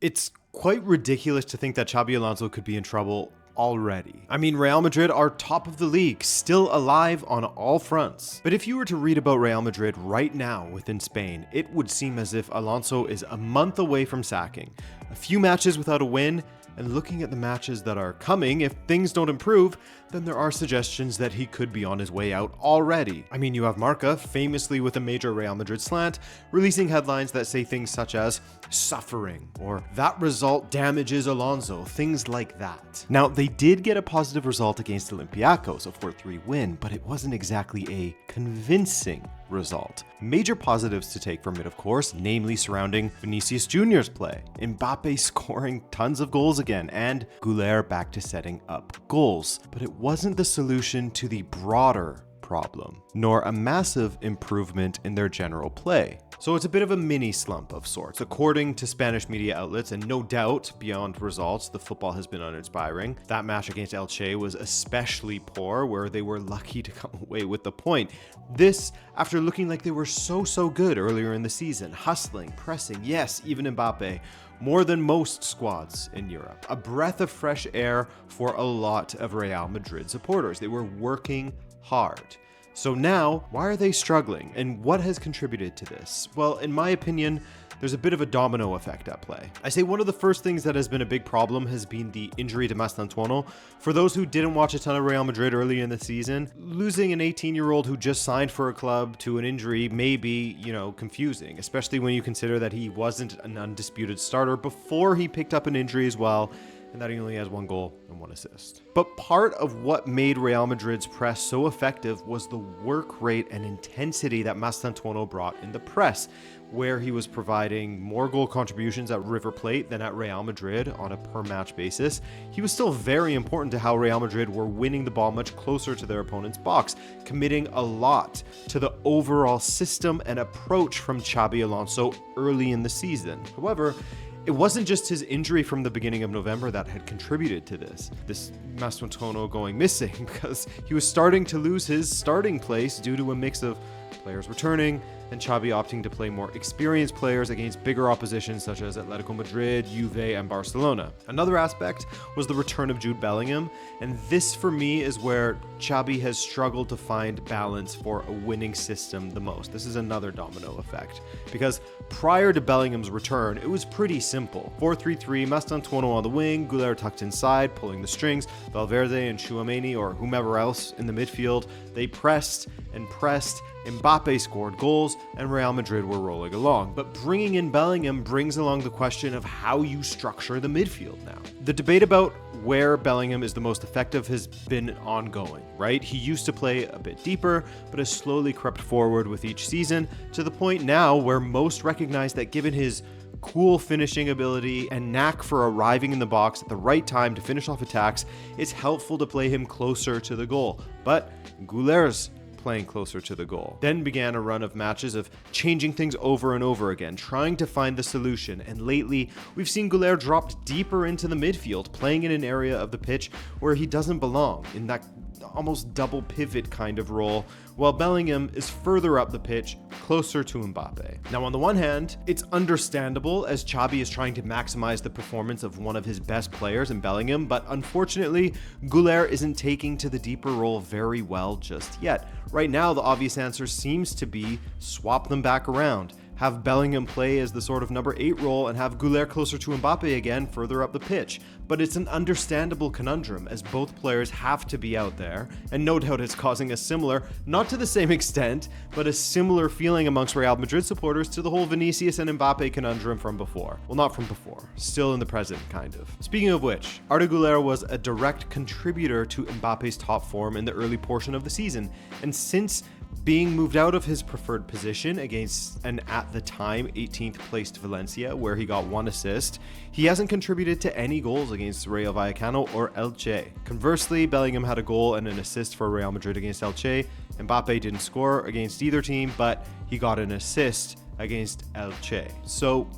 It's quite ridiculous to think that Xabi Alonso could be in trouble already. I mean, Real Madrid are top of the league, still alive on all fronts. But if you were to read about Real Madrid right now within Spain, it would seem as if Alonso is a month away from sacking. A few matches without a win, and looking at the matches that are coming, if things don't improve, then there are suggestions that he could be on his way out already. I mean, you have Marca, famously with a major Real Madrid slant, releasing headlines that say things such as suffering, or that result damages Alonso, things like that. Now, they did get a positive result against Olympiacos, a 4-3 win, but it wasn't exactly a convincing result. Major positives to take from it, of course, namely surrounding Vinicius Jr.'s play, Mbappe scoring tons of goals again, and Güler back to setting up goals. But it wasn't the solution to the broader problem, nor a massive improvement in their general play. So it's a bit of a mini slump of sorts, according to Spanish media outlets, and no doubt, beyond results, the football has been uninspiring. That match against Elche was especially poor, where they were lucky to come away with the point. This, after looking like they were so good earlier in the season, hustling, pressing, yes, even Mbappe, more than most squads in Europe. A breath of fresh air for a lot of Real Madrid supporters. They were working hard. So now, why are they struggling, and what has contributed to this? Well, in my opinion, there's a bit of a domino effect at play. I say one of the first things that has been a big problem has been the injury to Mastantuono. For those who didn't watch a ton of Real Madrid early in the season, losing an 18-year-old who just signed for a club to an injury may be, confusing, especially when you consider that he wasn't an undisputed starter before he picked up an injury as well, and that he only has 1 goal and 1 assist. But part of what made Real Madrid's press so effective was the work rate and intensity that Mastantuono brought in the press, where he was providing more goal contributions at River Plate than at Real Madrid on a per-match basis. He was still very important to how Real Madrid were winning the ball much closer to their opponent's box, committing a lot to the overall system and approach from Xabi Alonso early in the season. However, it wasn't just his injury from the beginning of November that had contributed to this Mastantuono going missing, because he was starting to lose his starting place due to a mix of players returning and Xabi opting to play more experienced players against bigger opposition such as Atletico Madrid, Juve, and Barcelona. Another aspect was the return of Jude Bellingham, and this for me is where Xabi has struggled to find balance for a winning system the most. This is another domino effect, because prior to Bellingham's return, it was pretty simple. 4-3-3, Mastantuono on the wing, Güler tucked inside, pulling the strings, Valverde and Tchouaméni or whomever else in the midfield, they pressed and pressed, Mbappe scored goals, and Real Madrid were rolling along. But bringing in Bellingham brings along the question of how you structure the midfield now. The debate about where Bellingham is the most effective has been ongoing, right? He used to play a bit deeper, but has slowly crept forward with each season, to the point now where most recognize that given his cool finishing ability and knack for arriving in the box at the right time to finish off attacks, it's helpful to play him closer to the goal. But Güler's playing closer to the goal. Then began a run of matches of changing things over and over again, trying to find the solution, and lately we've seen Güler dropped deeper into the midfield, playing in an area of the pitch where he doesn't belong, in that almost double pivot kind of role, while Bellingham is further up the pitch, closer to Mbappe. Now, on the one hand, it's understandable as Xabi is trying to maximize the performance of one of his best players in Bellingham, but unfortunately, Güler isn't taking to the deeper role very well just yet. Right now, the obvious answer seems to be swap them back around. Have Bellingham play as the sort of number 8 role and have Güler closer to Mbappe again further up the pitch. But it's an understandable conundrum as both players have to be out there, and no doubt it's causing a similar, not to the same extent, but a similar feeling amongst Real Madrid supporters to the whole Vinicius and Mbappe conundrum from before. Well, not from before, still in the present, kind of. Speaking of which, Arda Güler was a direct contributor to Mbappe's top form in the early portion of the season, and since being moved out of his preferred position against an at the time 18th placed Valencia, where he got 1 assist, he hasn't contributed to any goals against Rayo Vallecano or Elche. Conversely, Bellingham had a goal and an assist for Real Madrid against Elche. Mbappe didn't score against either team, but he got an assist against Elche. So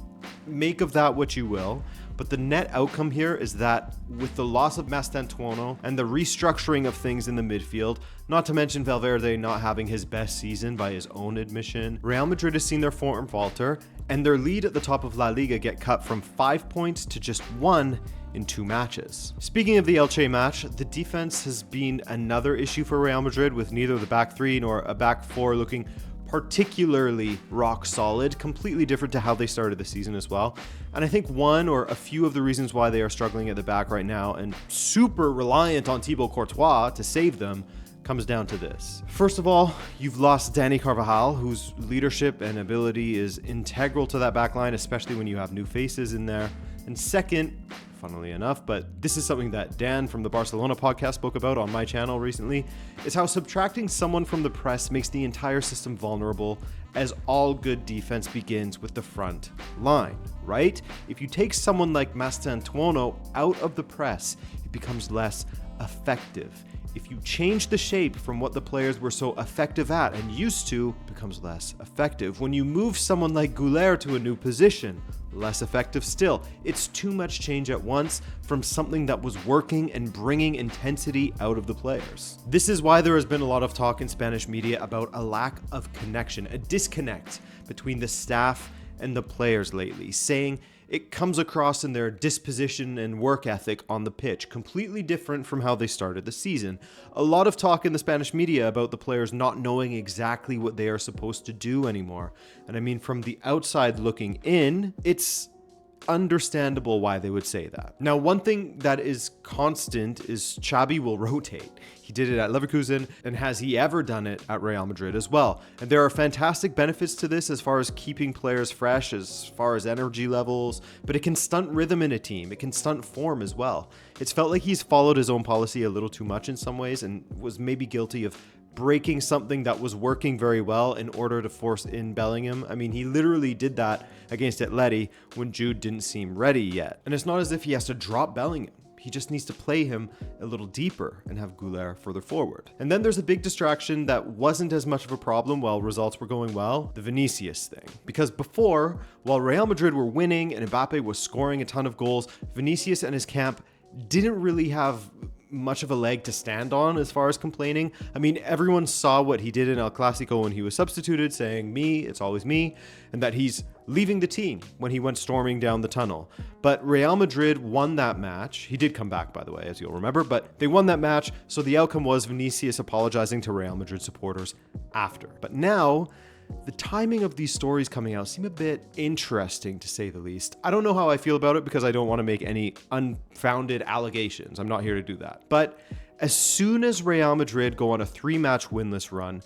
make of that what you will, But the net outcome here is that with the loss of Mastantuono and the restructuring of things in the midfield, not to mention Valverde not having his best season by his own admission, Real Madrid has seen their form falter, and their lead at the top of La Liga get cut from 5 points to just 1 in 2 matches. Speaking of the Elche match, the defense has been another issue for Real Madrid, with neither the back three nor a back four looking particularly rock solid, completely different to how they started the season as well. And I think one or a few of the reasons why they are struggling at the back right now and super reliant on Thibaut Courtois to save them comes down to this. First of all, you've lost Dani Carvajal, whose leadership and ability is integral to that back line, especially when you have new faces in there. And second, funnily enough, but this is something that Dan from the Barcelona podcast spoke about on my channel recently, is how subtracting someone from the press makes the entire system vulnerable, as all good defense begins with the front line, right? If you take someone like Mastantuono out of the press, it becomes less effective. If you change the shape from what the players were so effective at and used to, it becomes less effective. When you move someone like Güler to a new position, less effective still. It's too much change at once from something that was working and bringing intensity out of the players. This is why there has been a lot of talk in Spanish media about a lack of connection, a disconnect between the staff and the players lately, saying it comes across in their disposition and work ethic on the pitch, completely different from how they started the season. A lot of talk in the Spanish media about the players not knowing exactly what they are supposed to do anymore. And I mean, from the outside looking in, it's understandable why they would say that. Now, one thing that is constant is Xabi will rotate. He did it at Leverkusen, and has he ever done it at Real Madrid as well? And there are fantastic benefits to this as far as keeping players fresh, as far as energy levels, but it can stunt rhythm in a team. It can stunt form as well. It's felt like he's followed his own policy a little too much in some ways, and was maybe guilty of breaking something that was working very well in order to force in Bellingham. I mean, he literally did that against Atleti when Jude didn't seem ready yet. And it's not as if he has to drop Bellingham. He just needs to play him a little deeper and have Güler further forward. And then there's a big distraction that wasn't as much of a problem while results were going well, the Vinicius thing. Because before, while Real Madrid were winning and Mbappe was scoring a ton of goals, Vinicius and his camp didn't really have much of a leg to stand on as far as complaining. I mean, everyone saw what he did in El Clasico when he was substituted, saying, "Me, it's always me," and that he's leaving the team when he went storming down the tunnel. But Real Madrid won that match. He did come back, by the way, as you'll remember, but they won that match, so the outcome was Vinicius apologizing to Real Madrid supporters after. But now, the timing of these stories coming out seem a bit interesting, to say the least. I don't know how I feel about it because I don't want to make any unfounded allegations. I'm not here to do that. But as soon as Real Madrid go on a 3-match winless run,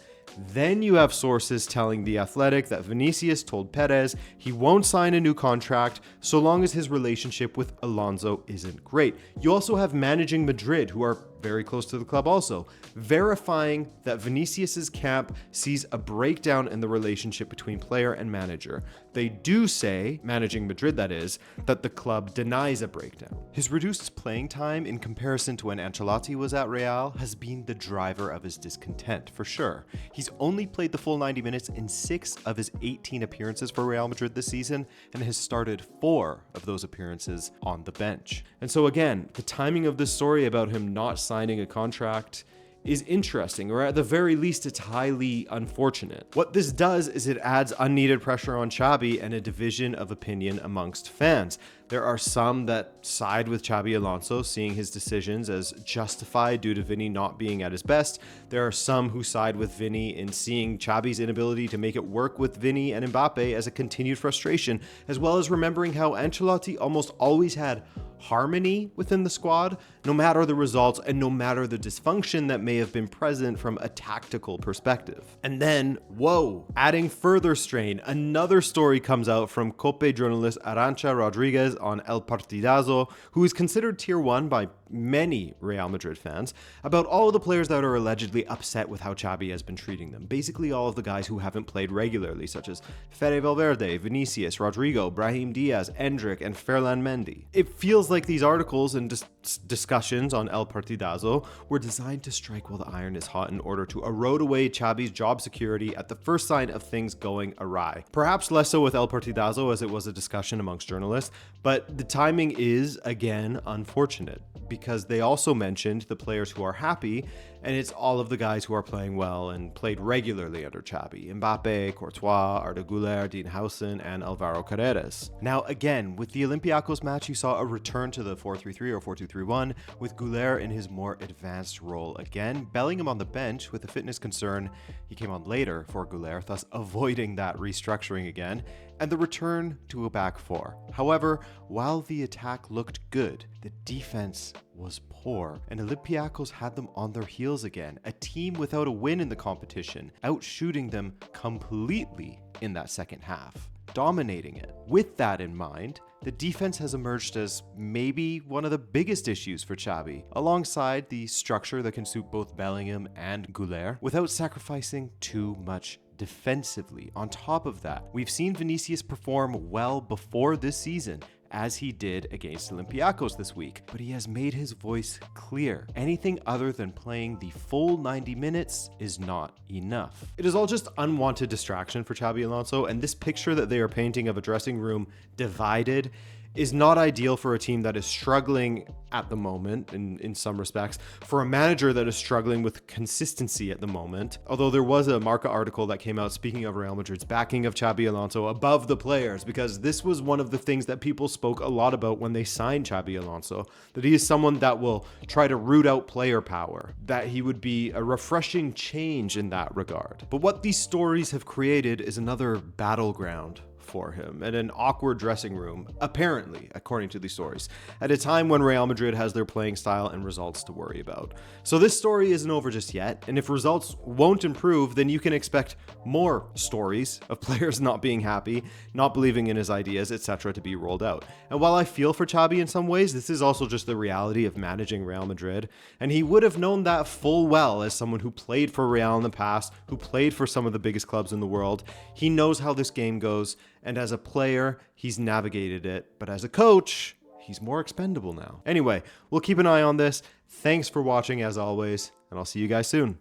then you have sources telling The Athletic that Vinicius told Perez he won't sign a new contract so long as his relationship with Alonso isn't great. You also have Managing Madrid, who are very close to the club also, verifying that Vinicius's camp sees a breakdown in the relationship between player and manager. They do say, Managing Madrid that is, that the club denies a breakdown. His reduced playing time in comparison to when Ancelotti was at Real has been the driver of his discontent, for sure. He's only played the full 90 minutes in 6 of his 18 appearances for Real Madrid this season, and has started 4 of those appearances on the bench. And so again, the timing of this story about him not signing a contract is interesting, or at the very least, it's highly unfortunate. What this does is it adds unneeded pressure on Xabi and a division of opinion amongst fans. There are some that side with Xabi Alonso, seeing his decisions as justified due to Vini not being at his best. There are some who side with Vini in seeing Xabi's inability to make it work with Vini and Mbappe as a continued frustration, as well as remembering how Ancelotti almost always had harmony within the squad, no matter the results and no matter the dysfunction that may have been present from a tactical perspective. And then, whoa, adding further strain, another story comes out from COPE journalist Arantxa Rodriguez on El Partidazo, who is considered tier 1 by many Real Madrid fans, about all of the players that are allegedly upset with how Xabi has been treating them. Basically all of the guys who haven't played regularly, such as Fede Valverde, Vinicius, Rodrigo, Brahim Diaz, Endrick, and Ferland Mendy. It feels feels like these articles and discussions on El Partidazo were designed to strike while the iron is hot in order to erode away Xabi's job security at the first sign of things going awry. Perhaps less so with El Partidazo, as it was a discussion amongst journalists, but the timing is, again, unfortunate, because they also mentioned the players who are happy, and it's all of the guys who are playing well and played regularly under Xabi: Mbappe, Courtois, Arda Güler, Dean Howson, and Alvaro Carreras. Now, again, with the Olympiacos match, you saw a return to the 4-3-3 or 4-2-3-1, with Güler in his more advanced role again. Bellingham on the bench with a fitness concern. He came on later for Güler, thus avoiding that restructuring again, and the return to a back four. However, while the attack looked good, the defense was poor, and Olympiacos had them on their heels again, a team without a win in the competition, outshooting them completely in that second half, dominating it. With that in mind, the defense has emerged as maybe one of the biggest issues for Xabi, alongside the structure that can suit both Bellingham and Güler, without sacrificing too much defensively. On top of that, we've seen Vinicius perform well before this season, as he did against Olympiacos this week, but he has made his voice clear. Anything other than playing the full 90 minutes is not enough. It is all just unwanted distraction for Xabi Alonso, and this picture that they are painting of a dressing room divided is not ideal for a team that is struggling at the moment, in some respects, for a manager that is struggling with consistency at the moment. Although there was a Marca article that came out speaking of Real Madrid's backing of Xabi Alonso above the players, because this was one of the things that people spoke a lot about when they signed Xabi Alonso, that he is someone that will try to root out player power, that he would be a refreshing change in that regard. But what these stories have created is another battleground for him and an awkward dressing room, apparently, according to these stories, at a time when Real Madrid has their playing style and results to worry about. So this story isn't over just yet, and if results won't improve, then you can expect more stories of players not being happy, not believing in his ideas, etc. to be rolled out. And while I feel for Xabi in some ways, this is also just the reality of managing Real Madrid, and he would have known that full well as someone who played for Real in the past, who played for some of the biggest clubs in the world. He knows how this game goes, and as a player, he's navigated it, but as a coach, he's more expendable now. Anyway, we'll keep an eye on this. Thanks for watching as always, and I'll see you guys soon.